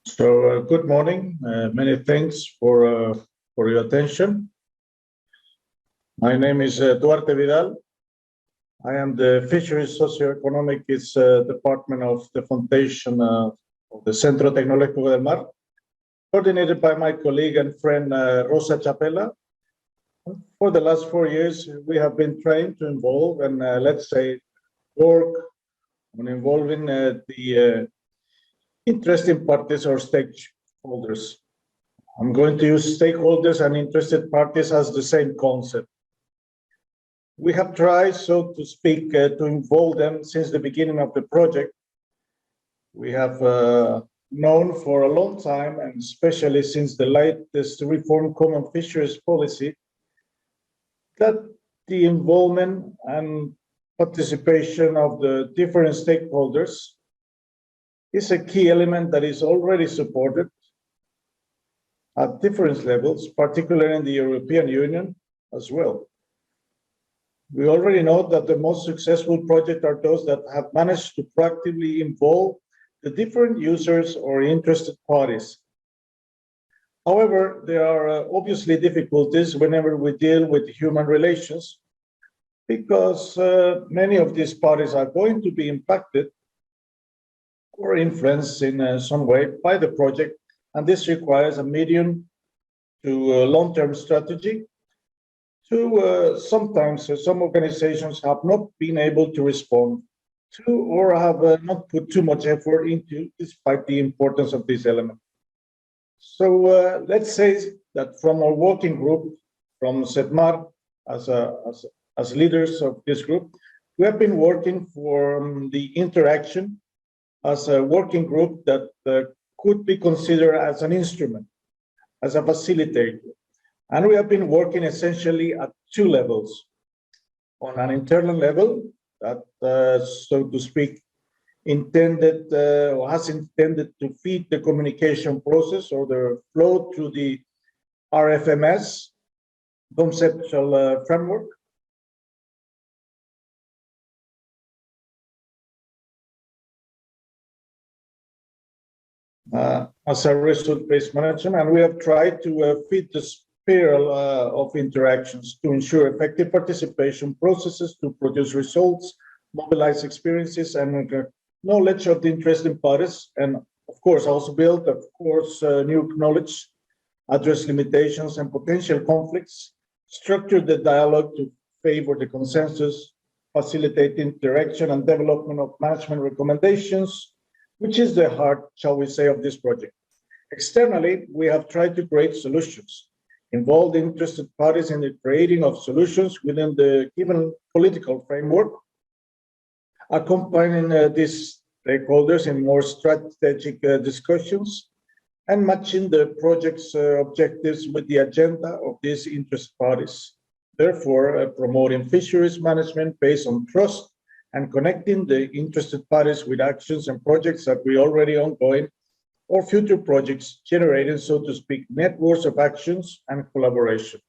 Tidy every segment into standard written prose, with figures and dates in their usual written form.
Good morning. Many thanks for your attention. My name is Duarte Vidal. I am the Fisheries Socioeconomics Department of the Foundation of the Centro Tecnológico del Mar, coordinated by my colleague and friend Rosa Chapela. For the last 4 years, we have been trying to involve and let's say work on involving the interested parties or stakeholders. I'm going to use stakeholders and interested parties as the same concept. We have tried, so to speak, to involve them since the beginning of the project. We have known for a long time, and especially since the latest reform common fisheries policy, that the involvement and participation of the different stakeholders is a key element that is already supported at different levels, particularly in the European Union as well. We already know that the most successful projects are those that have managed to proactively involve the different users or interested parties. However, there are obviously difficulties whenever we deal with human relations, because many of these parties are going to be impacted or influenced in some way by the project, and this requires a medium to long-term strategy. Sometimes some organizations have not been able to respond to or have not put too much effort into, despite the importance of this element. So let's say that from our working group, from CETMAR, as leaders of this group, we have been working for the interaction as a working group that could be considered as an instrument, as a facilitator. And we have been working essentially at two levels. On an internal level, that, so to speak, intended or has intended to feed the communication process or the flow through the RFMS conceptual framework. As a result-based management, and we have tried to feed the spiral of interactions to ensure effective participation processes to produce results, mobilize experiences and knowledge of the interested parties, and of course also build, new knowledge, address limitations and potential conflicts, structure the dialogue to favor the consensus, facilitate interaction and development of management recommendations, which is the heart, shall we say, of this project. Externally, we have tried to create solutions, involve interested parties in the creating of solutions within the given political framework, accompanying these stakeholders in more strategic discussions, and matching the project's objectives with the agenda of these interested parties. Therefore, promoting fisheries management based on trust and connecting the interested parties with actions and projects that we already ongoing or future projects generating, so to speak, networks of actions and collaboration.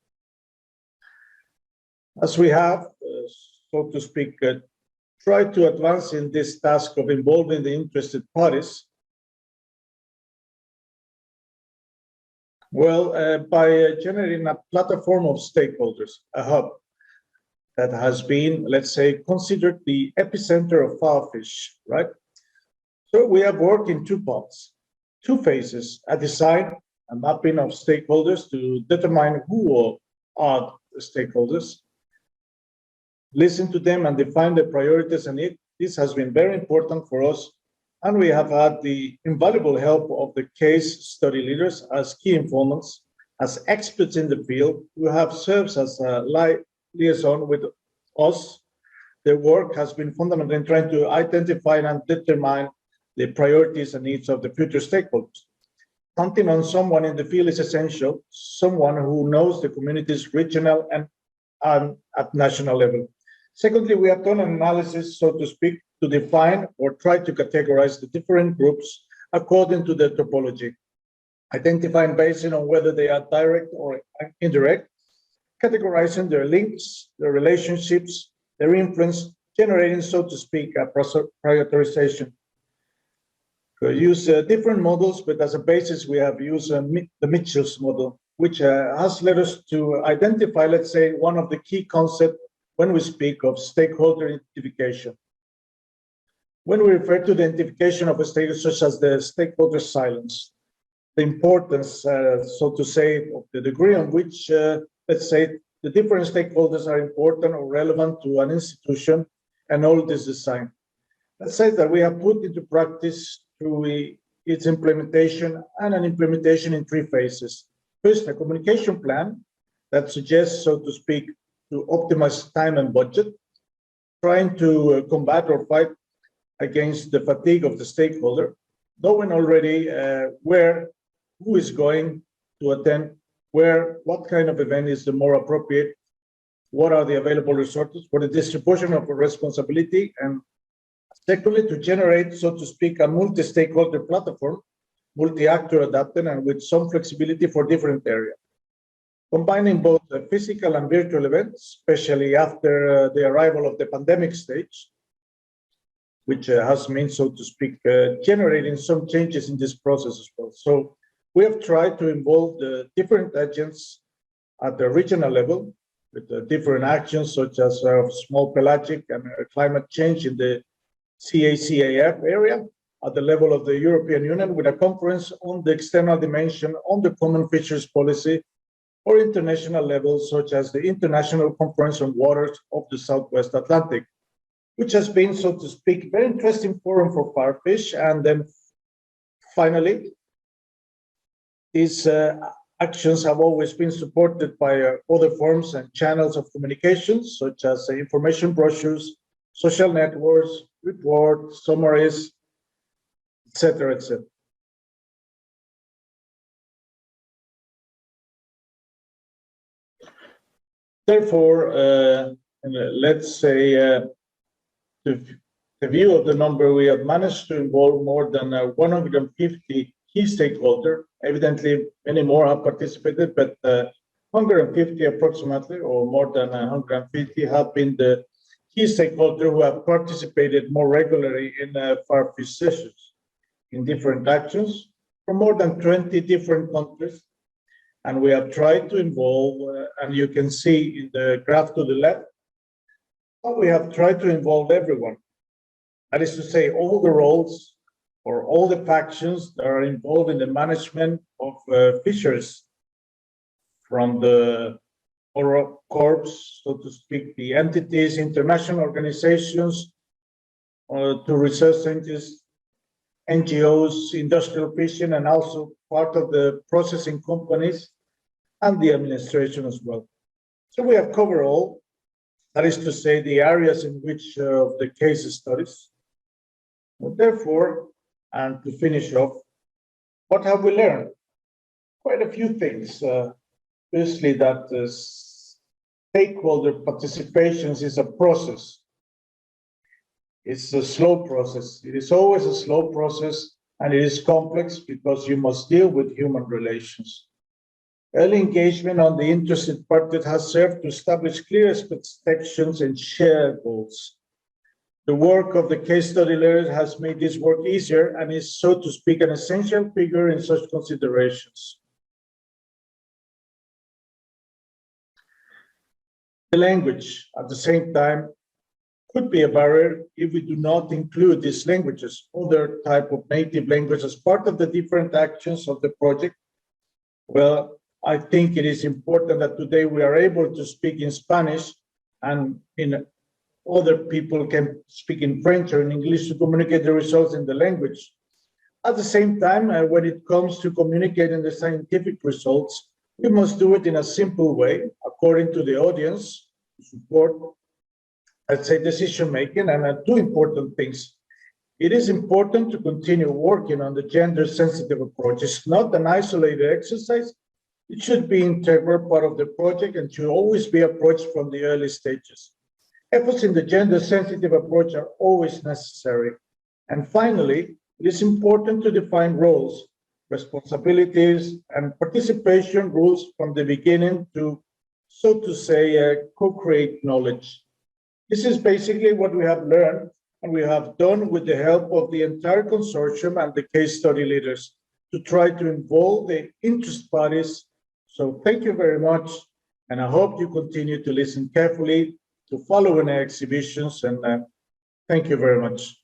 As we have, so to speak, tried to advance in this task of involving the interested parties, by generating a platform of stakeholders, a hub, that has been, let's say, considered the epicenter of FarFish, right? So we have worked in two parts, two phases: a design, a mapping of stakeholders to determine who are the stakeholders, listen to them and define the priorities and needs. This has been very important for us, and we have had the invaluable help of the case study leaders as key informants, as experts in the field who have served as a liaison with us. Their work has been fundamental in trying to identify and determine the priorities and needs of the future stakeholders. Counting on someone in the field is essential, someone who knows the communities regional and at national level. Secondly, we have done an analysis, so to speak, to define or try to categorize the different groups according to their topology, identifying based on whether they are direct or indirect, categorizing their links, their relationships, their influence, generating, so to speak, a prioritization. We use different models, but as a basis, we have used the Mitchell's model, which has led us to identify, let's say, one of the key concepts when we speak of stakeholder identification. When we refer to the identification of a stakeholder, such as the stakeholder silence, the importance, so to say, of the degree on which, let's say, the different stakeholders are important or relevant to an institution and all this design. Let's say that we have put into practice through its implementation and an implementation in three phases. First, a communication plan that suggests, so to speak, to optimize time and budget, trying to combat or fight against the fatigue of the stakeholder, knowing already who is going to attend, what kind of event is the more appropriate, what are the available resources for the distribution of responsibility, and secondly, to generate, so to speak, a multi-stakeholder platform, multi-actor adapted and with some flexibility for different areas. Combining both the physical and virtual events, especially after the arrival of the pandemic stage, which has meant, so to speak, generating some changes in this process as well. So we have tried to involve the different agents at the regional level with different actions such as small pelagic and climate change in the CACAF area, at the level of the European Union with a conference on the external dimension on the common fisheries policy, or international levels such as the International Conference on Waters of the Southwest Atlantic, which has been, so to speak, very interesting forum for FarFish. And then finally, these actions have always been supported by other forms and channels of communications, such as information brochures, social networks, reports, summaries, etc., etc. Therefore, let's say the view of the number, we have managed to involve more than 150 key stakeholders. Evidently, many more have participated, but 150 approximately, or more than 150, have been the key stakeholders who have participated more regularly in FarFish sessions in different actions from more than 20 different countries. And we have tried to involve, and you can see in the graph to the left, how we have tried to involve everyone. That is to say, all the roles or all the factions that are involved in the management of fisheries, from the corps, so to speak, the entities, international organizations, to research scientists, NGOs, industrial fishing, and also part of the processing companies and the administration as well. So we have covered all, that is to say, the areas in which the case studies. Therefore, and to finish off, what have we learned? Quite a few things. Firstly, that stakeholder participations is a process. It's a slow process. It is always a slow process, and it is complex because you must deal with human relations. Early engagement on the interested parties has served to establish clear expectations and share goals. The work of the case study leaders has made this work easier and is, so to speak, an essential figure in such considerations. The language, at the same time, could be a barrier if we do not include these languages, other type of native language, as part of the different actions of the project. Well, I think it is important that today we are able to speak in Spanish, and other people can speak in French or in English to communicate the results in the language. At the same time, when it comes to communicating the scientific results, we must do it in a simple way, according to the audience, to support, let's say, decision making, and two important things. It is important to continue working on the gender sensitive approach. It's not an isolated exercise. It should be an integral part of the project and should always be approached from the early stages. Efforts in the gender sensitive approach are always necessary. And finally, it is important to define roles, responsibilities, and participation rules from the beginning to, so to say, co-create knowledge. This is basically what we have learned, and we have done with the help of the entire consortium and the case study leaders to try to involve the interest parties. So thank you very much, and I hope you continue to listen carefully to follow in our exhibitions, and thank you very much.